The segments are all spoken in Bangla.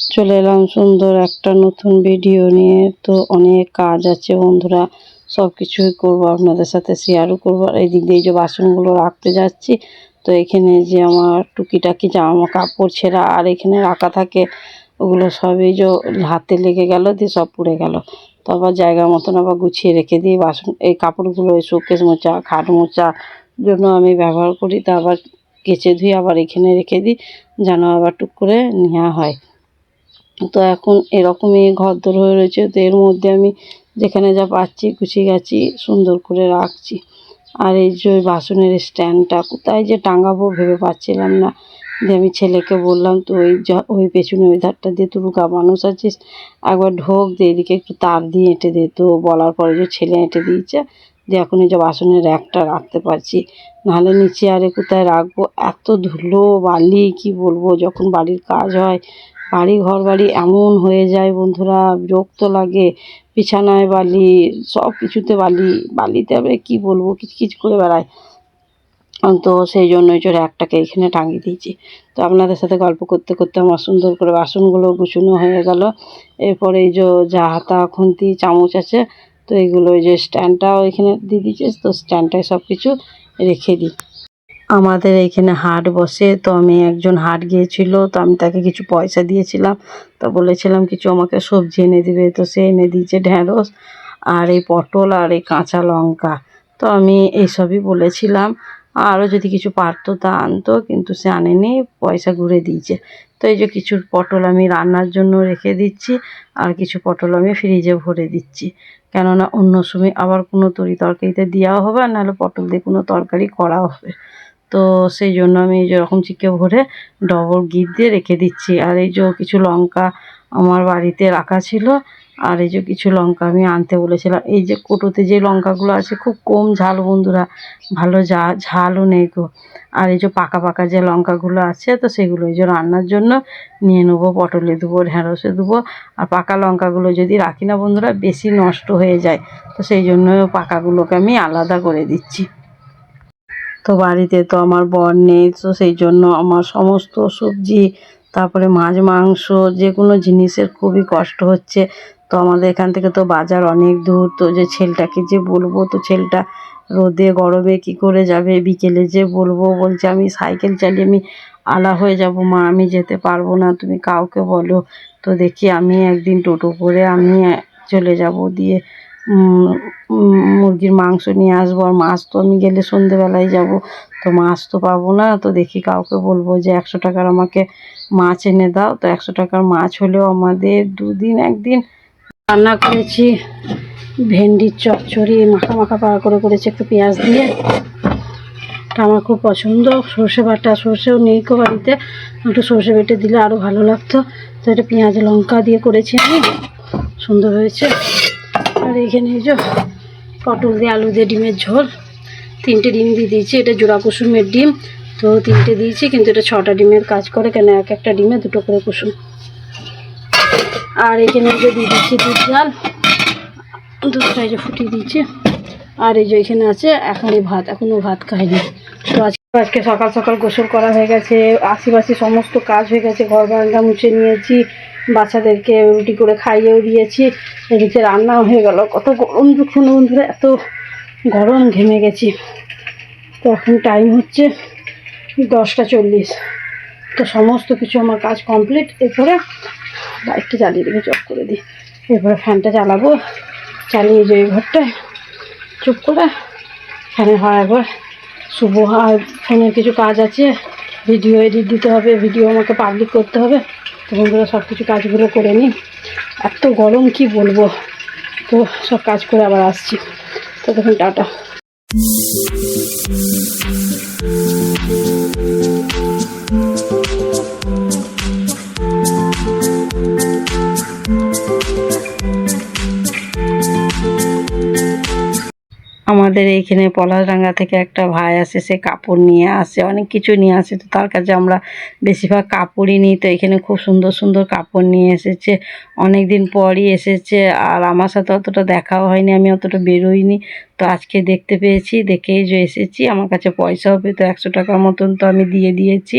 চলে এলাম সুন্দর একটা নতুন ভিডিও নিয়ে। তো অনেক কাজ আছে বন্ধুরা, সব কিছুই করবো, আপনাদের সাথে শেয়ারও করবো। আর এই দিক দিয়ে যে বাসনগুলো রাখতে যাচ্ছি, তো এখানে যে আমার টুকিটাকি জামা কাপড় ছেঁড়া আর এখানে রাখা থাকে, ওগুলো সবই যে হাতে লেগে গেল, দিয়ে সব পুড়ে গেল। তো আবার জায়গা মতন আবার গুছিয়ে রেখে দিই বাসন, এই কাপড়গুলো এই শোকেস মোচা খাট মোচার জন্য আমি ব্যবহার করি। তা আবার কেচে ধুয়ে আবার এখানে রেখে দিই, যেন আবার টুক করে নেওয়া হয়। তো এখন এরকমই ঘরদোর হয়ে রয়েছে। তো এর মধ্যে আমি যেখানে যা পাচ্ছি কুচি গাছি সুন্দর করে রাখছি। আর এই যে বাসনের স্ট্যান্ডটা কোথায় যে টাঙাবো ভেবে পাচ্ছিলাম না, যে আমি ছেলেকে বললাম, তো ওই পেছনে ওই ধারটা দিয়ে তুই মানুষ আছিস, একবার ঢোক দিয়ে এদিকে একটু তার দিয়ে এঁটে দে। তো বলার পরে যে ছেলে এঁটে দিয়েছে, যে এখন এই যে বাসনের র্যাকটা রাখতে পারছি, নাহলে নিচে আরে কোথায় রাখবো, এত ধুলো বালি কি বলবো। যখন বাড়ির কাজ হয়, ঘর বাড়ি এমন হয়ে যায় বন্ধুরা, বিরক্ত লাগে। বিছানায় বালি, সব কিছুতে বালি, বালিতে আবার কী বলবো, কিচকিচ করে বেড়ায়। তো সেই জন্যই যে র্যাকটাকে এখানে টাঙিয়ে দিয়েছি। তো আপনাদের সাথে গল্প করতে করতে আমার সুন্দর করে বাসনগুলো গুছানো হয়ে গেল। এরপরে এই যে যা হাতা খুন্তি চামচ আছে, তো এইগুলো ওই যে স্ট্যান্ডটাও এখানে দিয়ে দিয়েছে, তো স্ট্যান্ডটায় সব কিছু রেখে দিই। আমাদের এইখানে হাট বসে, তো আমি একজন হাট গিয়েছিল, তো আমি তাকে কিছু পয়সা দিয়েছিলাম। তো বলেছিলাম কিছু আমাকে সবজি এনে দিবে, তো সে এনে দিয়েছে ঢ্যাঁড়স আর এই পটল আর এই কাঁচা লঙ্কা। তো আমি এইসবই বলেছিলাম, আরও যদি কিছু পারতো তা আনতো, কিন্তু সে আনেনি, পয়সা ঘুরে দিয়েছে। তো এই যে কিছু পটল আমি রান্নার জন্য রেখে দিচ্ছি, আর কিছু পটল আমি ফ্রিজে ভরে দিচ্ছি, কেননা অন্য সময় আবার কোনো তরকারিতে দেওয়া হবে, আর নাহলে পটল দিয়ে কোনো তরকারি করাও হবে। তো সেই জন্য আমি যেরকম চিকে ভরে ডবল গিট দিয়ে রেখে দিচ্ছি। আর এই যে কিছু লঙ্কা আমার বাড়িতে রাখা ছিল, আর এই যে কিছু লঙ্কা আমি আনতে বলেছিলাম। এই যে কোটোতে যে লঙ্কাগুলো আছে খুব কম ঝাল বন্ধুরা, ভালো ঝালও নেই গো। আর এই যে পাকা পাকা যে লঙ্কাগুলো আছে, তো সেগুলো এই যে রান্নার জন্য নিয়ে নেবো, পটলে দেবো, ঢ্যাঁড়সে দেবো। আর পাকা লঙ্কাগুলো যদি রাখি না বন্ধুরা, বেশি নষ্ট হয়ে যায়, তো সেই জন্য পাকাগুলোকে আমি আলাদা করে দিচ্ছি। তো বাড়িতে তো আমার বর নেই, তো সেই জন্য আমার সমস্ত সবজি, তারপরে মাছ মাংস, যে কোনো জিনিসের খুবই কষ্ট হচ্ছে। তো আমাদের এখান থেকে তো বাজার অনেক দূর, তো যে ছেলেটাকে যে বলবো, তো ছেলেটা রোদে গরমে কি করে যাবে, বিকেলে যে বলবো, বলছে আমি সাইকেল চালিয়ে আমি আলা হয়ে যাব মা, আমি যেতে পারবো না, তুমি কাউকে বলো। তো দেখি আমি একদিন টোটো করে আমি চলে যাব, দিয়ে মুরগির মাংস নিয়ে আসবো। আর মাছ তো আমি গেলে সন্ধেবেলায় যাব, তো মাছ তো পাবো না। তো দেখি কাউকে বলবো যে 100 টাকার আমাকে মাছ এনে দাও। তো 100 টাকার মাছ হলেও আমাদের দুদিন একদিন। রান্না করেছি ভেন্ডির চচ্চড়ি, মাখা মাখা পাড়া করে করেছি একটু পেঁয়াজ দিয়ে, এটা আমার খুব পছন্দ। সর্ষে বাটা, সর্ষেও নেই কো বাড়িতে, একটু সর্ষে বেটে দিলে আরও ভালো লাগতো। তো এটা পেঁয়াজ লঙ্কা দিয়ে করেছি আমি, সুন্দর হয়েছে। আর এখানে এই যে পটল দিয়ে আলু দিয়ে ডিমের ঝোল, 3টে ডিম দিয়ে দিয়েছি, এটা জোড়া কুসুমের ডিম, তো 3টে দিয়েছি, কিন্তু এটা 6টা ডিমের কাজ করে, কেন এক একটা ডিমে 2টো করে কুসুম। আর এখানে যে দিয়ে দিচ্ছি দুধ জাল, দুধটা এই যে ফুটিয়ে দিয়েছি। আর এই যে এখানে আছে এখনই ভাত, এখনও ভাত খাইনি। তো আজকে সকাল সকাল গোসল করা হয়ে গেছে, আশিপাশি সমস্ত কাজ হয়ে গেছে, ঘর বারান্দা মুছে নিয়েছি, বাচ্চাদেরকে রুটি করে খাইয়েও দিয়েছি, এদিকে রান্নাও হয়ে গেল। কত গরম দুঃখুন বন্ধুরা, এত গরম, ঘেমে গেছি। তো এখন টাইম হচ্ছে 10টা 40। তো সমস্ত কিছু আমার কাজ কমপ্লিট। এরপরে লাইটটা জ্বালিয়ে দিকে চপ করে দিই, এরপরে ফ্যানটা চালাবো, চালিয়ে যে ঘরটায় চুপ করে ফ্যানে হয়। একবার শুভ আর ফোনের কিছু কাজ আছে, ভিডিও এডিট দিতে হবে, ভিডিও আমাকে পাবলিক করতে হবে। তো বন্ধুরা সব কিছু কাজগুলো করে নিই, এত গরম কি বলবো। তো সব কাজ করে আবার আসছি, তো দেখুন টাটা। আমাদের এইখানে পলাশডাঙ্গা থেকে একটা ভাই আসে, সে কাপড় নিয়ে আসে, অনেক কিছু নিয়ে আসে। তো তার কাছে আমরা বেশিরভাগ কাপড়ই নিই। তো এখানে খুব সুন্দর সুন্দর কাপড় নিয়ে এসেছে, অনেক দিন পরই এসেছে। আর আমার সাথে অতটা দেখাও হয়নি, আমি অতটা বেরোইনি। তো আজকে দেখতে পেয়েছি, দেখেই যে এসেছি। আমার কাছে পয়সাও পেতো 100 টাকার মতন, তো আমি দিয়ে দিয়েছি।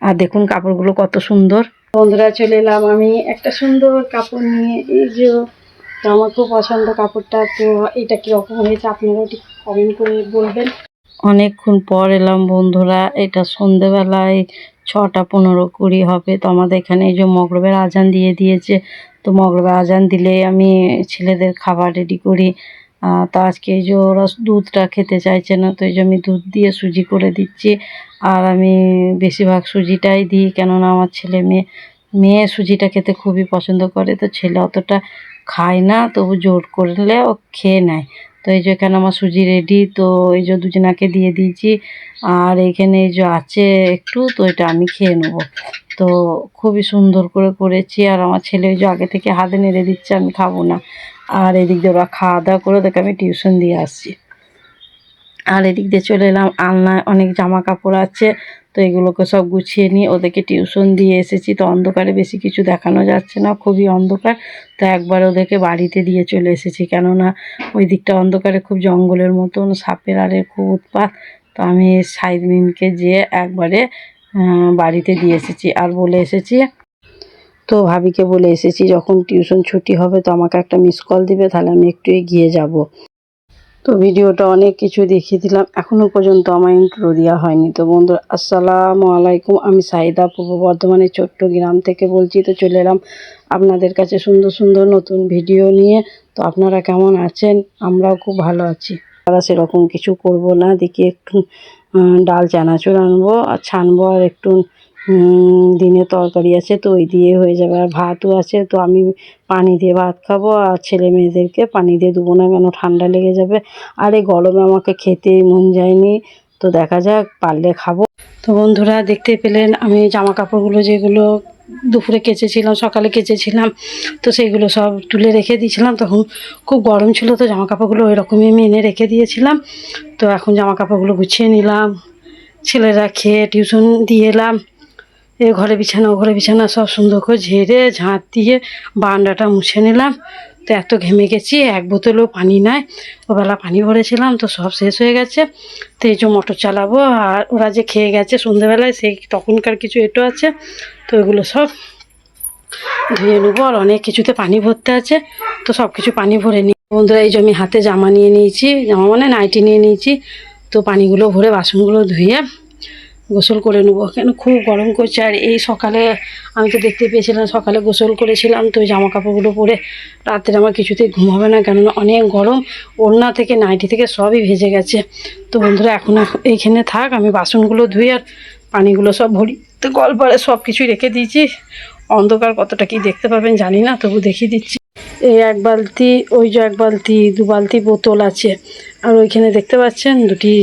আর দেখুন কাপড়গুলো কত সুন্দর। বন্ধুরা চলে এলাম আমি একটা সুন্দর কাপড় নিয়ে। এই যে আমার খুব পছন্দ কাপড়টা, তো এটা কীরকম হয়েছে আপনারা একটু কমেন্ট করে বলবেন। অনেকক্ষণ পর এলাম বন্ধুরা, এটা সন্ধেবেলায় 6:15-20 হবে। তো আমাদের এখানে এই যে মগরিবের আজান দিয়ে দিয়েছে, তো মগরিবের আজান দিলে আমি ছেলেদের খাবার রেডি করি। তো আজকে এই যে ওরা দুধটা খেতে চাইছে না, তো এই যে আমি দুধ দিয়ে সুজি করে দিচ্ছি। আর আমি বেশিরভাগ সুজিটাই দিই, কেননা আমার ছেলে মেয়ে সুজিটা খেতে খুবই পছন্দ করে। তো ছেলে অতটা খায় না, তবু জোর করলে ও খেয়ে নেয়। তো এই যে এখানে আমার সুজি রেডি, তো এই যে দুজনাকে দিয়ে দিয়েছি। আর এইখানে এই যে আছে একটু, তো এটা আমি খেয়ে নেবো। তো খুবই সুন্দর করে করেছি। আর আমার ছেলে ওই যে আগে থেকে হাতে নেড়ে দিচ্ছে, আমি খাবো না। আর এদিক দিয়ে ওরা খাওয়া দাওয়া করে ওদেরকে আমি টিউশন দিয়ে আসছি। আর এদিক দিয়ে চলে এলাম, আলনায় অনেক জামা কাপড় আছে, তো এগুলোকে সব গুছিয়ে নিয়ে ওদেরকে টিউশন দিয়ে এসেছি। তো অন্ধকারে বেশি কিছু দেখানো যাচ্ছে না, খুবই অন্ধকার। তো একবার ওদেরকে বাড়িতে দিয়ে চলে এসেছি, কেননা ওই দিকটা অন্ধকারে খুব জঙ্গলের মতন, সাপের আরে খুব উৎপাত। তো আমি সাইদ মিমকে যেয়ে একবারে বাড়িতে দিয়ে এসেছি। আর বলে এসেছি, তো ভাবিকে বলে এসেছি যখন টিউশন ছুটি হবে তো আমাকে একটা মিস কল দিবে, তাহলে আমি একটু এগিয়ে যাব। তো ভিডিওটা অনেক কিছু দেখিয়ে দিলাম, এখনও পর্যন্ত আমার ইন্ট্রো দেওয়া হয়নি। তো বন্ধুরা আসসালামু আলাইকুম, আমি সাইদা পূর্ব বর্ধমানের ছোট্ট গ্রাম থেকে বলছি। তো চলে এলাম আপনাদের কাছে সুন্দর সুন্দর নতুন ভিডিও নিয়ে। তো আপনারা কেমন আছেন? আমরাও খুব ভালো আছি। তারা সেরকম কিছু করব না, দেখি একটু ডাল চানাচুর আনবো আর ছানবো, আর একটু দিনে তরকারি আছে, তো ওই দিয়ে হয়ে যাবে। আর ভাতও আছে, তো আমি পানি দিয়ে ভাত খাবো, আর ছেলে মেয়েদেরকে পানি দিয়ে দেবো না, কেন ঠান্ডা লেগে যাবে। আর এই গরমে আমাকে খেতেই মন যায়নি, তো দেখা যাক পারলে খাবো। তো বন্ধুরা দেখতে পেলেন আমি জামা কাপড়গুলো যেগুলো দুপুরে কেচেছিলাম, সকালে কেচেছিলাম, তো সেইগুলো সব তুলে রেখে দিয়েছিলাম। তখন খুব গরম ছিল, তো জামা কাপড়গুলো ওই রকমই আমি এনে রেখে দিয়েছিলাম। তো এখন জামা কাপড়গুলো গুছিয়ে নিলাম, ছেলেরা খেয়ে টিউশন দিয়ে এলাম। এ ঘরে বিছানা ও ঘরে বিছানা সব সুন্দর করে ঝেড়ে ঝাঁট দিয়ে বারান্দাটা মুছে নিলাম। তো এত ঘেমে গেছি, এক বোতলও পানি নাই, ওবেলা পানি ভরেছিলাম তো সব শেষ হয়ে গেছে। তো এই যে মোটর চালাবো, আর ওরা যে খেয়ে গেছে সন্ধ্যেবেলায় সেই তখনকার কিছু এঁটো আছে, তো এগুলো সব ধুয়ে নেবো। আর অনেক কিছুতে পানি ভরতে আছে, তো সব কিছু পানি ভরে নিই। বন্ধুরা এই যে আমি হাতে জামা নিয়ে নিয়েছি, জামা মানে নাইটি নিয়ে নিয়েছি। তো পানিগুলো ভরে বাসনগুলো ধুয়ে গোসল করে নেবো, কেন খুব গরম করছে। আর এই সকালে আমি তো দেখতে পেয়েছিলাম সকালে গোসল করেছিলাম, তো ওই জামা কাপড়গুলো পরে রাত্রে আমার কিছুতেই ঘুম হবে না, কেননা অনেক গরম, ওড়না থেকে নাইটি থেকে সবই ভেজে গেছে। তো বন্ধুরা এখন এইখানে থাক, আমি বাসনগুলো ধুই আর পানিগুলো সব ভরি। তো গলপারে সব কিছুই রেখে দিয়েছি। অন্ধকার কতটা কি দেখতে পাবেন জানি না, তবু দেখিয়ে দিচ্ছি। এই এক বালতি, ওই যে এক বালতি, 2 বালতি বোতল আছে। আর ওইখানে দেখতে পাচ্ছেন দুটি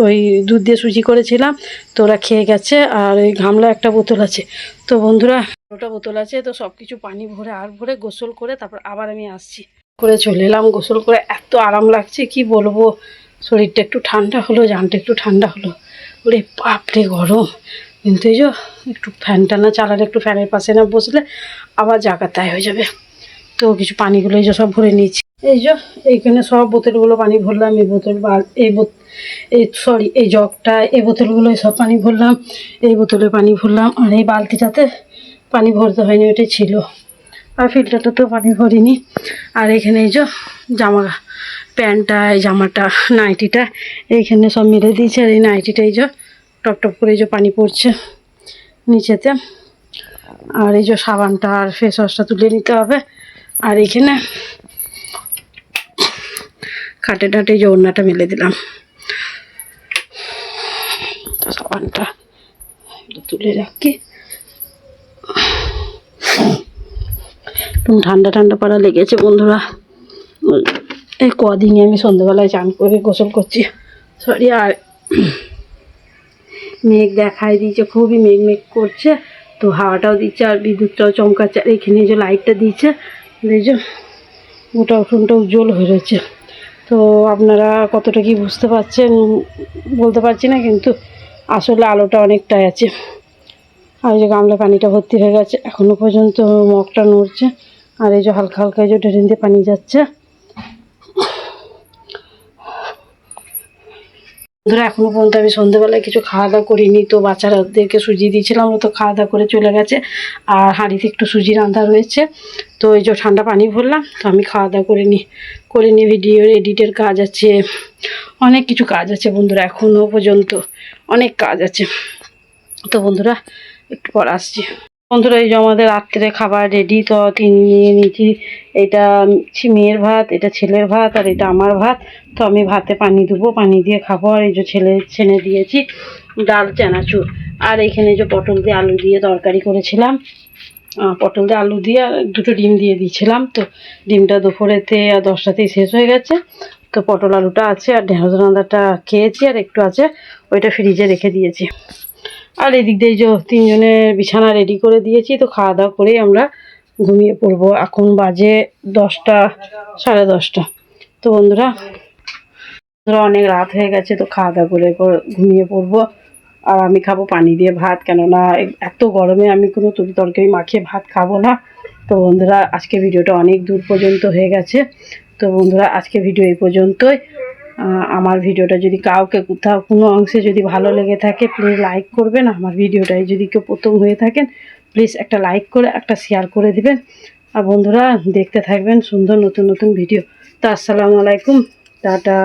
ওই দুধ দিয়ে সুজি করেছিলাম, তো ওরা খেয়ে গেছে। আর ওই গামলা একটা বোতল আছে। তো বন্ধুরা ওটা বোতল আছে, তো সব কিছু পানি ভরে আর ভরে গোসল করে তারপর আবার আমি আসছি করে চলে এলাম। গোসল করে এত আরাম লাগছে কি বলবো, শরীরটা একটু ঠান্ডা হলো, জানটা একটু ঠান্ডা হলো। ওরে বাপরে গরম, কিন্তু এই যে একটু ফ্যানটা না চালালে, একটু ফ্যানের পাশে না বসলে আবার জাগা তাই হয়ে যাবে। তো কিছু পানিগুলো এই যে সব ভরে নিয়েছি। এই যে এইখানে সব বোতলগুলো পানি ভরলাম, এই বোতল এই সরি এই জগটা, এই বোতলগুলো সব পানি ভরলাম, এই বোতলে পানি ভরলাম। আর এই বালতিটাতে পানি ভরতে হয়নি, ওইটাই ছিল। আর ফিল্টারটাতেও পানি ভরিনি। আর এখানে এই যে জামা প্যান্টটা, এই জামাটা, নাইটিটা এইখানে সব মেরে দিয়েছে। আর এই নাইটিটা এই যে টপ টপ করে এই যে পানি পড়ছে নিচেতে। আর এই যে সাবানটা আর ফেস ওয়াশটা তুলে নিতে হবে। আর এখানে খাটে টাটে যে ওড়নাটা মেলে দিলাম, সাবানটা তুলে রাখি। ঠান্ডা ঠান্ডা পাড়া লেগেছে বন্ধুরা, এই কদিনই আমি সন্ধ্যাবেলায় চান করে গোসল করছি। সরি। আর মেঘ দেখাই দিয়েছে, খুবই মেঘ মেঘ করছে, তো হাওয়াটাও দিচ্ছে আর বিদ্যুৎটাও চমকাচ্ছে। আর এখানে যে লাইটটা দিচ্ছে, এই যে গোটা উঠোনটা উজ্জ্বল হয়ে রয়েছে। তো আপনারা কতটা কি বুঝতে পারছেন বলতে পারছি না, কিন্তু আসলে আলোটা অনেকটাই আছে। আর এই যে গামলা পানিটা ভর্তি হয়ে গেছে, এখনও পর্যন্ত মগটা নড়ছে। আর এই যে হালকা হালকা এই যে ড্রেন দিয়ে পানি যাচ্ছে। ধরো এখনো পর্যন্ত আমি সন্ধ্যেবেলায় কিছু খাওয়া দাওয়া করিনি, তো বাচ্চাদেরকে সুজি দিয়েছিলাম, ও তো খাওয়া দাওয়া করে চলে গেছে। আর হাঁড়িতে একটু সুজি রান্না রয়েছে, তো এই যে ঠান্ডা পানি ভরলাম, তো আমি খাওয়া দাওয়া করিনি ভিডিও এডিটের কাজ আছে, অনেক কিছু কাজ আছে বন্ধুরা, এখনও পর্যন্ত অনেক কাজ আছে। তো বন্ধুরা একটু পর আসছি। বন্ধুরা এই যে আমাদের রাত্রে খাবার রেডি, তো নিয়ে নিয়েছি। এটা মেয়ের ভাত, এটা ছেলের ভাত, আর এটা আমার ভাত। তো আমি ভাতে পানি দেবো, পানি দিয়ে খাবো। আর এই যে ছেনে দিয়েছি ডাল চানাচুর। আর এখানে যে পটল দিয়ে আলু দিয়ে তরকারি করেছিলাম, পটল দিয়ে আলু দিয়ে আর 2টো ডিম দিয়ে দিয়েছিলাম। তো ডিমটা দুপুরেতে আর 10টাতেই শেষ হয়ে গেছে। তো পটল আলুটা আছে, আর ঢেঁড়স রান্নাটা খেয়েছি, আর একটু আছে, ওইটা ফ্রিজে রেখে দিয়েছি। আর এদিক দিয়ে যে 3জনের বিছানা রেডি করে দিয়েছি, তো খাওয়া দাওয়া করেই আমরা ঘুমিয়ে পড়বো। এখন বাজে 10টা, 10:30। তো বন্ধুরা অনেক রাত হয়ে গেছে, তো খাওয়া দাওয়া করে ঘুমিয়ে পড়বো। আর আমি খাবো পানি দিয়ে ভাত, কেননা এত গরমে আমি কোনো তরকারি মাখিয়ে ভাত খাবো না। তো বন্ধুরা আজকে ভিডিওটা অনেক দূর পর্যন্ত হয়ে গেছে। তো বন্ধুরা আজকে ভিডিও এই পর্যন্তই। আমার ভিডিওটা যদি কাউকে কোথাও কোনো অংশে যদি ভালো লেগে থাকে, প্লিজ লাইক করবেন। আমার ভিডিওটাই যদি কেউ প্রথম হয়ে থাকেন, প্লিজ একটা লাইক করে একটা শেয়ার করে দিবেন। আর বন্ধুরা দেখতে থাকবেন সুন্দর নতুন নতুন ভিডিও। তো আসসালামু আলাইকুম, টাটা।